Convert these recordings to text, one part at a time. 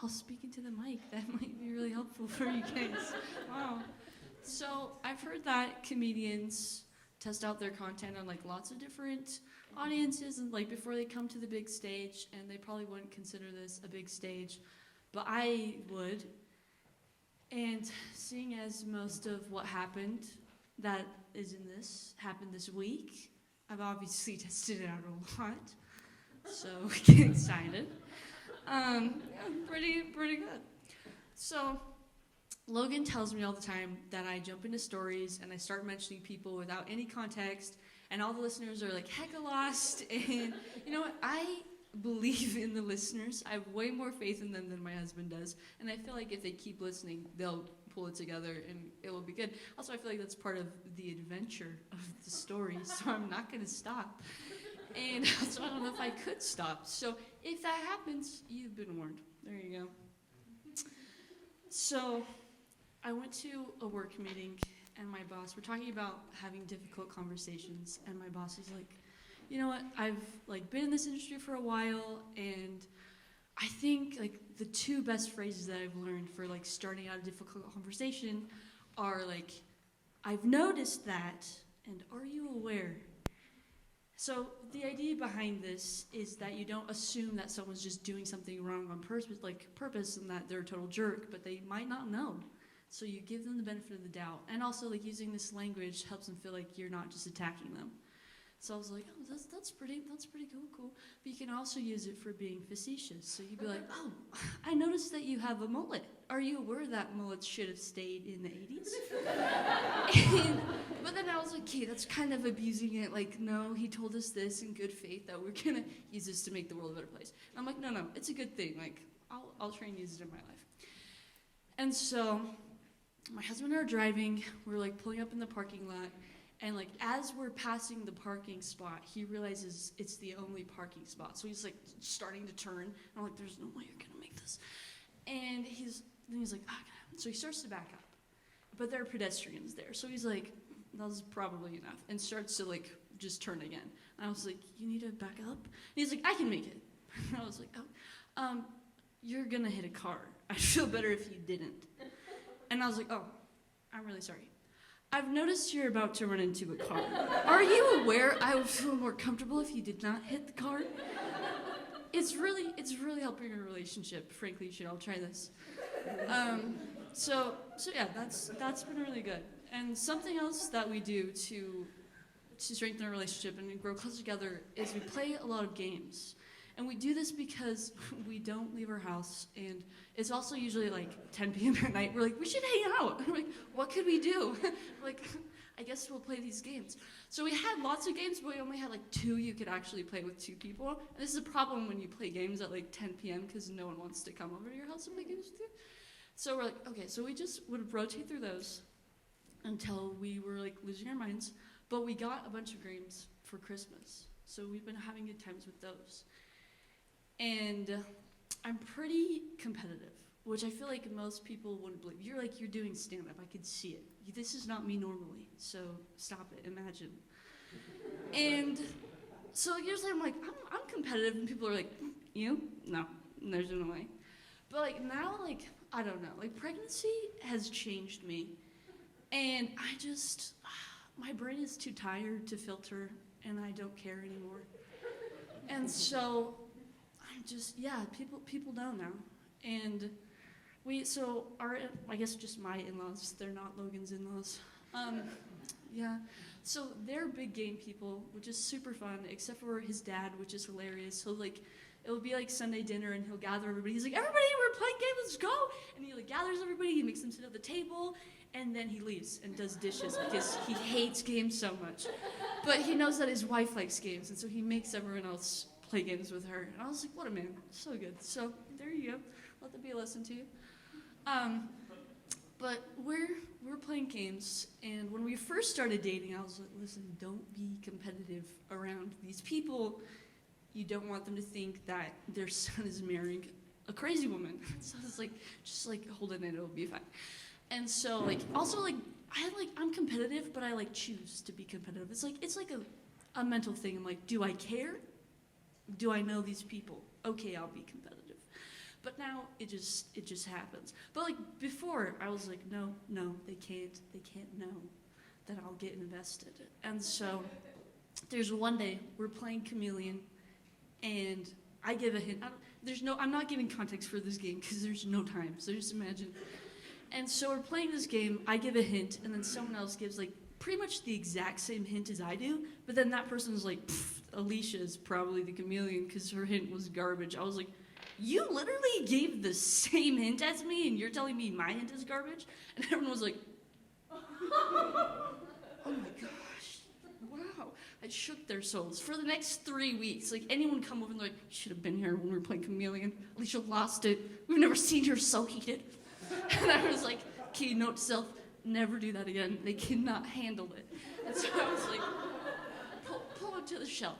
I'll speak into the mic. That might be really helpful for you guys. Wow. So I've heard that comedians test out their content on like lots of different audiences and like before they come to the big stage, and they probably wouldn't consider this a big stage, but I would. And seeing as most of what happened that is in this happened this week, I've obviously tested it out a lot. So get excited. Pretty good. So Logan tells me all the time that I jump into stories and I start mentioning people without any context, and all the listeners are like hecka lost. And you know what? I believe in the listeners. I have way more faith in them than my husband does, and I feel like if they keep listening, they'll pull it together and it will be good. Also, I feel like that's part of the adventure of the story, so I'm not going to stop. And so I don't know if I could stop. So if that happens, you've been warned. There you go. So I went to a work meeting, and my boss, we're talking about having difficult conversations, and my boss is like, you know what, I've like been in this industry for a while, and I think like the two best phrases that I've learned for like starting out a difficult conversation are like, I've noticed that, and are you aware? So the idea behind this is that you don't assume that someone's just doing something wrong on purpose, and that they're a total jerk, but they might not know. So you give them the benefit of the doubt, and also like using this language helps them feel like you're not just attacking them. So I was like, oh, that's pretty cool. But you can also use it for being facetious. So you'd be like, oh, I noticed that you have a mullet. Are you aware that mullets should have stayed in the 80s? But then I was like, okay, that's kind of abusing it. Like, no, he told us this in good faith that we're gonna use this to make the world a better place. And I'm like, no, it's a good thing. Like, I'll try and use it in my life. And so my husband and I are driving. We're like pulling up in the parking lot. And like as we're passing the parking spot, he realizes it's the only parking spot. So he's like starting to turn. And I'm like, there's no way you're gonna make this. And he's like, okay. So he starts to back up. But there are pedestrians there. So he's like, that was probably enough. And starts to like just turn again. And I was like, you need to back up? And he's like, I can make it. And I was like, oh, you're gonna hit a car. I'd feel better if you didn't. And I was like, oh, I'm really sorry. I've noticed you're about to run into a car. Are you aware I would feel more comfortable if you did not hit the car? It's really helping our relationship. Frankly, you should all try this. So yeah, that's been really good. And something else that we do to strengthen our relationship and grow closer together is we play a lot of games. And we do this because we don't leave our house, and it's also usually like 10 p.m. at night. We're like, we should hang out. And we're like, what could we do? We're like, I guess we'll play these games. So we had lots of games, but we only had like 2 you could actually play with 2 people. And this is a problem when you play games at like 10 p.m. because no one wants to come over to your house and play games with you. So we're like, okay, so we just would rotate through those until we were like losing our minds. But we got a bunch of games for Christmas. So we've been having good times with those. And I'm pretty competitive, which I feel like most people wouldn't believe. You're doing stand-up. I could see it. This is not me normally, so stop it. Imagine. And so usually I'm like, I'm competitive, and people are like, you? No, there's no way. But like now, like I don't know. Like pregnancy has changed me, and my brain is too tired to filter, and I don't care anymore. And so people know now. And I guess just my in-laws, they're not Logan's in-laws. So they're big game people, which is super fun, except for his dad, which is hilarious. So like, it'll be like Sunday dinner, and he'll gather everybody. He's like, everybody, we're playing games, let's go. And he like gathers everybody, he makes them sit at the table, and then he leaves and does dishes because he hates games so much. But he knows that his wife likes games, and so he makes everyone else play games with her. And I was like, what a man, so good. So there you go, let that be a lesson to you. But we're playing games, and when we first started dating, I was like, listen, don't be competitive around these people. You don't want them to think that their son is marrying a crazy woman. So it's like, just like hold it in, it'll be fine. And so like, also like, I'm competitive, but I like choose to be competitive. It's like a mental thing. I'm like, do I care? Do I know these people? Okay, I'll be competitive. But now it just happens. But like before, I was like, no, they can't know that I'll get invested. And so there's one day we're playing Chameleon, and I give a hint. I'm not giving context for this game because there's no time. So just imagine. And so we're playing this game. I give a hint, and then someone else gives like pretty much the exact same hint as I do. But then that person's like, Alicia is probably the Chameleon because her hint was garbage. I was like, you literally gave the same hint as me, and you're telling me my hint is garbage? And everyone was like, oh my gosh, wow. I shook their souls. For the next 3 weeks, like anyone come over and they're like, you should have been here when we were playing Chameleon. Alicia lost it. We've never seen her so heated. And I was like, key note to self, never do that again. They cannot handle it. And so I was like, pull it to the shell.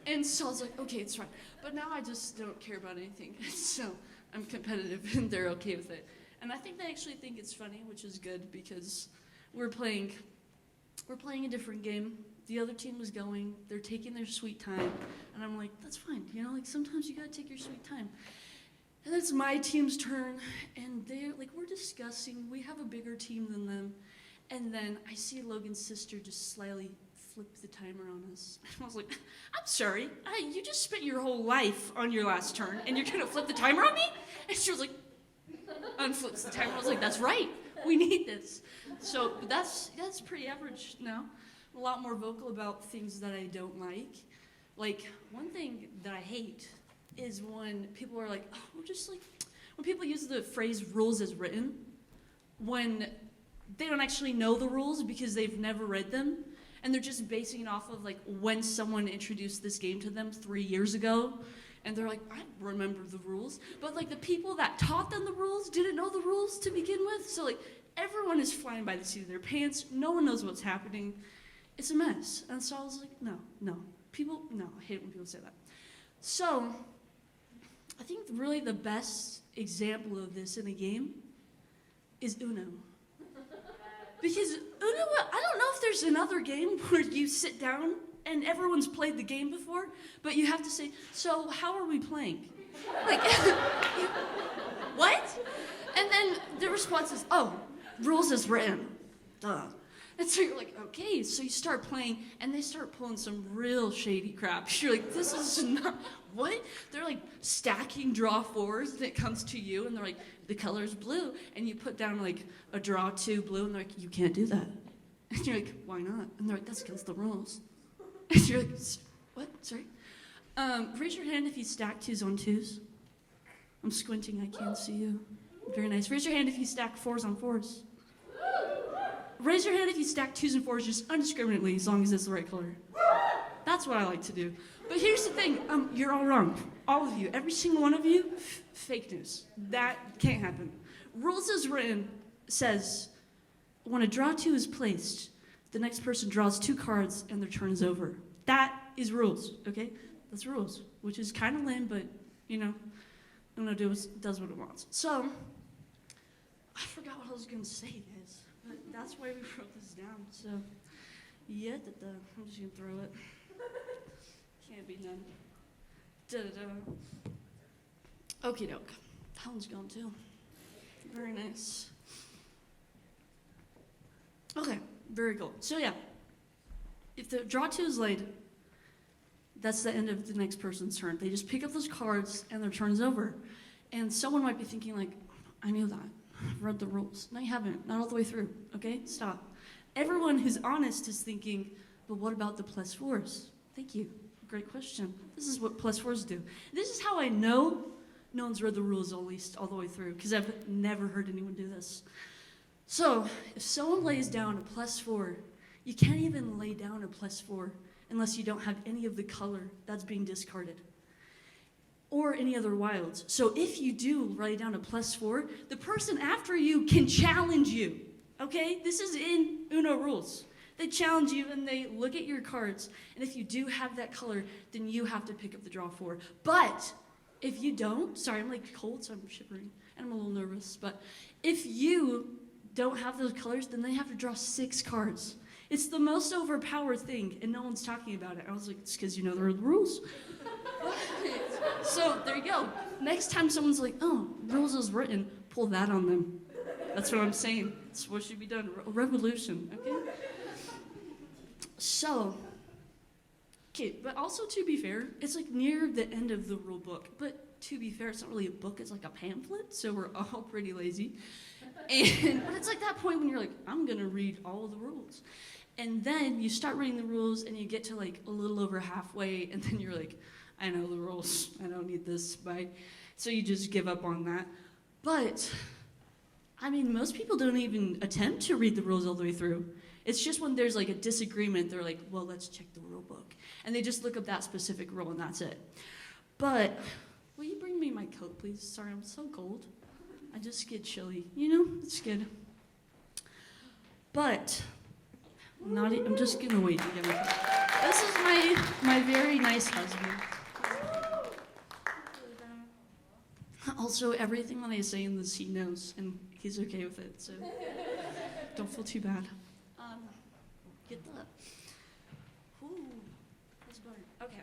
And so I was like, okay, it's fine. But now I just don't care about anything. So I'm competitive, and they're okay with it. And I think they actually think it's funny, which is good, because we're playing a different game. The other team was going. They're taking their sweet time. And I'm like, that's fine. You know, like sometimes you got to take your sweet time. And it's my team's turn. And they're like, we're discussing. We have a bigger team than them. And then I see Logan's sister just slyly flip the timer on us. And I was like, I'm sorry. You just spent your whole life on your last turn. And you're going to flip the timer on me? And she was like, unflips the timer. I was like, that's right. We need this. So that's pretty average now. I'm a lot more vocal about things that I don't like. Like, one thing that I hate is when people are like, oh, just like, when people use the phrase rules as written, when they don't actually know the rules because they've never read them, and they're just basing it off of like when someone introduced this game to them 3 years ago, and they're like, I remember the rules. But like the people that taught them the rules didn't know the rules to begin with. So like everyone is flying by the seat of their pants. No one knows what's happening. It's a mess. And so I was like, no. I hate it when people say that. So I think really the best example of this in a game is Uno. Because Uno, I don't know if there's another game where you sit down and everyone's played the game before, but you have to say, so how are we playing? Like, what? And then the response is, oh, rules as written. Duh. And so you're like, okay, so you start playing, and they start pulling some real shady crap. You're like, this is not, what? They're like stacking draw fours, and it comes to you, and they're like, the color's blue, and you put down like a draw 2 blue, and they're like, you can't do that. And you're like, why not? And they're like, that's against the rules. And you're like, what? Sorry? Raise your hand if you stack 2s on 2s. I'm squinting, I can't see you. Very nice. Raise your hand if you stack 4s on 4s. Raise your hand if you stack 2s and 4s just undiscriminately, as long as it's the right color. That's what I like to do. But here's the thing, you're all wrong. All of you, every single one of you, fake news. That can't happen. Rules as written says, when a draw 2 is placed, the next person draws 2 cards and their turn is over. That is rules, okay? That's rules, which is kind of lame, but, you know, Uno does what it wants. So, I forgot what I was going to say, guys. But that's why we wrote this down. So, yeah, I'm just going to throw it. Can't be done. Da-da-da. Okie doke. That one's gone too. Very nice. Okay, very cool. So yeah, if the draw 2 is laid, that's the end of the next person's turn. They just pick up those cards and their turn is over. And someone might be thinking like, I knew that. I've read the rules. No, you haven't. Not all the way through. Okay? Stop. Everyone who's honest is thinking, but what about the +4s? Thank you. Great question. This is what +4s do. This is how I know no one's read the rules at least all the way through, because I've never heard anyone do this. So, if someone lays down a +4, you can't even lay down a +4 unless you don't have any of the color that's being discarded, or any other wilds. So if you do write down a +4, the person after you can challenge you, okay? This is in Uno rules. They challenge you and they look at your cards, and if you do have that color, then you have to pick up the draw 4. But if you don't, sorry, I'm like cold, so I'm shivering, and I'm a little nervous, but if you don't have those colors, then they have to draw 6 cards. It's the most overpowered thing, and no one's talking about it. I was like, it's because you know the rules. So there you go. Next time someone's like, oh, rules is written, pull that on them. That's what I'm saying. It's what should be done. A revolution, okay? So, okay, but also to be fair, it's like near the end of the rule book. But to be fair, it's not really a book, it's like a pamphlet, so we're all pretty lazy. But it's like that point when you're like, I'm gonna read all of the rules. And then you start reading the rules and you get to like a little over halfway, and then you're like, I know the rules, I don't need this, bye. So you just give up on that. But, I mean, most people don't even attempt to read the rules all the way through. It's just when there's like a disagreement, they're like, well, let's check the rule book. And they just look up that specific rule and that's it. But, will you bring me my coat, please? Sorry, I'm so cold. I just get chilly, you know, it's good. But, I'm just gonna wait to get my coat. This is my very nice husband. Also, everything that I say in this, he knows, and he's okay with it, so don't feel too bad. Get that. Ooh, that's better. Okay.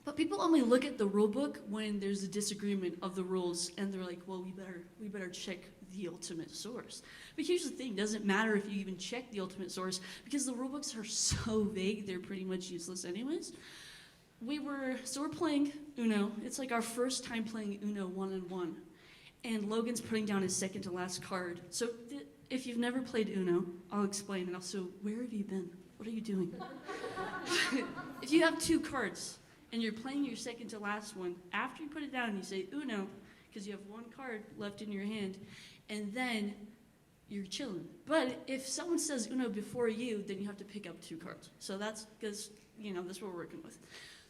But people only look at the rule book when there's a disagreement of the rules, and they're like, well, we better check the ultimate source. But here's the thing, it doesn't matter if you even check the ultimate source, because the rule books are so vague, they're pretty much useless anyways. We're playing Uno. It's like our first time playing Uno 1-on-1. And Logan's putting down his second to last card. So if you've never played Uno, I'll explain. And also, where have you been? What are you doing? If you have 2 cards and you're playing your second to last one, after you put it down, you say Uno, because you have 1 card left in your hand, and then you're chilling. But if someone says Uno before you, then you have to pick up 2 cards. So that's because, that's what we're working with.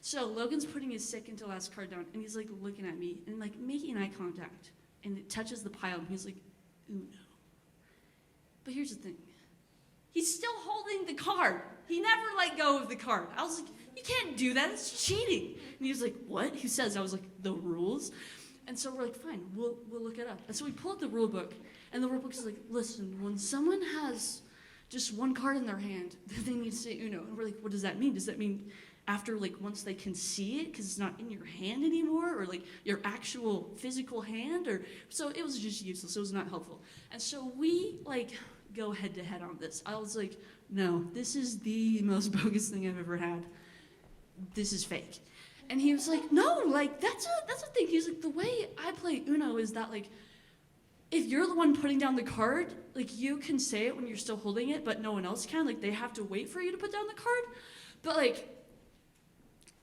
So Logan's putting his second to last card down, and he's like looking at me and like making eye contact, and it touches the pile, and he's like, Uno. But here's the thing. He's still holding the card. He never let go of the card. I was like, you can't do that. It's cheating. And he was like, what? He says, I was like, the rules? And so we're like, fine, we'll look it up. And so we pull up the rule book, and the rule book is like, listen, when someone has just 1 card in their hand, they need to say Uno. And we're like, what does that mean? Does that mean after, like, once they can see it, because it's not in your hand anymore, or, like, your actual physical hand? Or so it was just useless. It was not helpful. And so we, like, go head-to-head on this. I was like, no, this is the most bogus thing I've ever had. This is fake. And he was like, no, like, that's a thing. He was like, the way I play Uno is that, like, if you're the one putting down the card, like, you can say it when you're still holding it, but no one else can. Like, they have to wait for you to put down the card. But, like,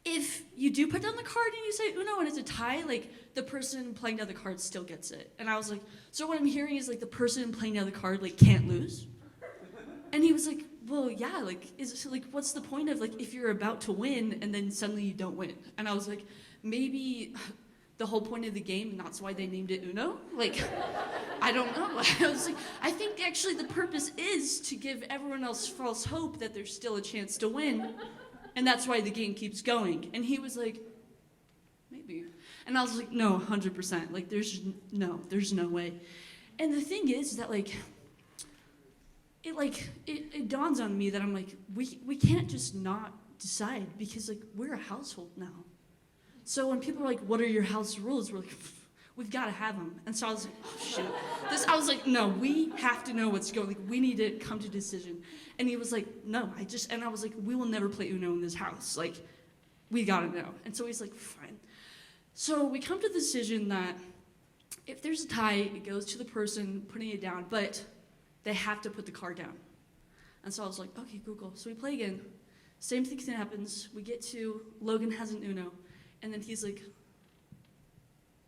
if you do put down the card and you say Uno and it's a tie, like, the person playing down the card still gets it. And I was like, so what I'm hearing is, like, the person playing down the card, like, can't lose? And he was like, well, yeah, like, what's the point of, like, if you're about to win and then suddenly you don't win? And I was like, maybe the whole point of the game, and that's why they named it Uno? Like, I don't know. I was like, I think actually the purpose is to give everyone else false hope that there's still a chance to win. And that's why the game keeps going. And he was like, maybe. And I was like, no, 100%. Like, there's no way. And the thing is that, like, it dawns on me that I'm like, we can't just not decide, because, like, we're a household now. So when people are like, what are your house rules? We're like, we've got to have them. And so I was like, oh, shit. I was like, no, we have to know what's going on. Like, we need to come to a decision. And he was like, no, and I was like, we will never play Uno in this house. Like, we got to know. And so he's like, fine. So we come to the decision that if there's a tie, it goes to the person putting it down, but they have to put the card down. And so I was like, okay, Google. So we play again. Same thing happens. We get to Logan has an Uno. And then he's like,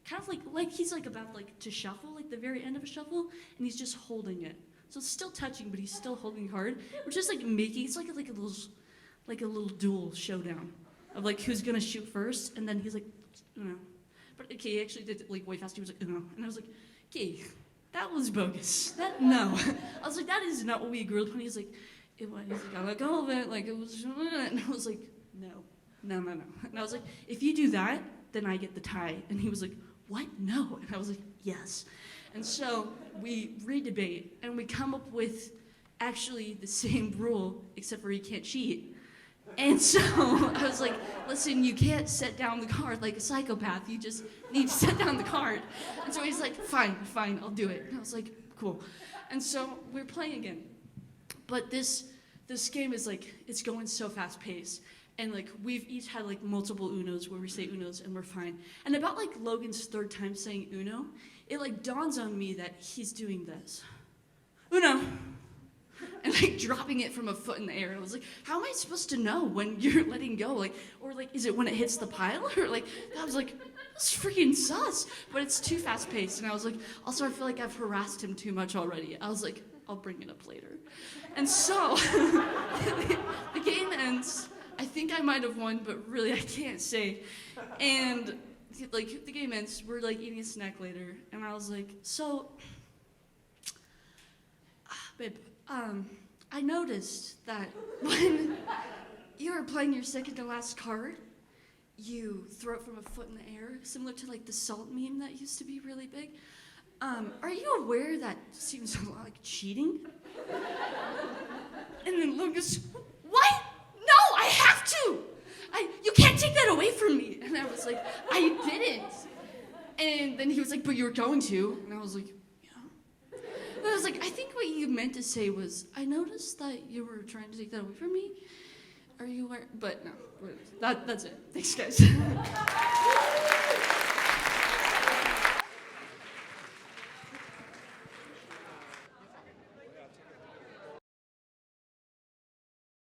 kind of like he's like about like to shuffle, like the very end of a shuffle, and he's just holding it. So it's still touching, but he's still holding hard. We're just like making, it's like a little duel showdown of like who's gonna shoot first, and then he's like, Uno. But okay, he actually did it like way faster. He was like, Uno. And I was like, okay, that was bogus. No. I was like, that is not what we agreed upon. He's like, it was. He's like, I let go of it. Like, it was, and I was like, no. And I was like, if you do that, then I get the tie. And he was like, what? No. And I was like, yes. And so we re-debate, and we come up with actually the same rule, except for he can't cheat. And so I was like, listen, you can't set down the card like a psychopath. You just need to set down the card. And so he's like, fine, I'll do it. And I was like, cool. And so we're playing again. But this game is like, it's going so fast paced. And like, we've each had like multiple Unos where we say Unos and we're fine. And about like Logan's third time saying Uno, it like dawns on me that he's doing this. Uno. And like dropping it from a foot in the air. And I was like, how am I supposed to know when you're letting go? Like, or like, is it when it hits the pile? Or like, I was like, that's freaking sus. But it's too fast paced. And I was like, also I feel like I've harassed him too much already. I was like, I'll bring it up later. And so the game ends. I think I might have won, but really I can't say. And like the game ends, we're like eating a snack later. And I was like, so, babe, I noticed that when you were playing your second to last card, you throw it from a foot in the air, similar to like the salt meme that used to be really big. Are you aware that seems a lot like cheating? And then Lucas, what? No, I have to! You can't take that away from me. And I was like, I didn't. And then he was like, but you were going to. And I was like, but I was like, I think what you meant to say was, I noticed that you were trying to take that away from me. Are you aware? But no, that's it. Thanks, guys.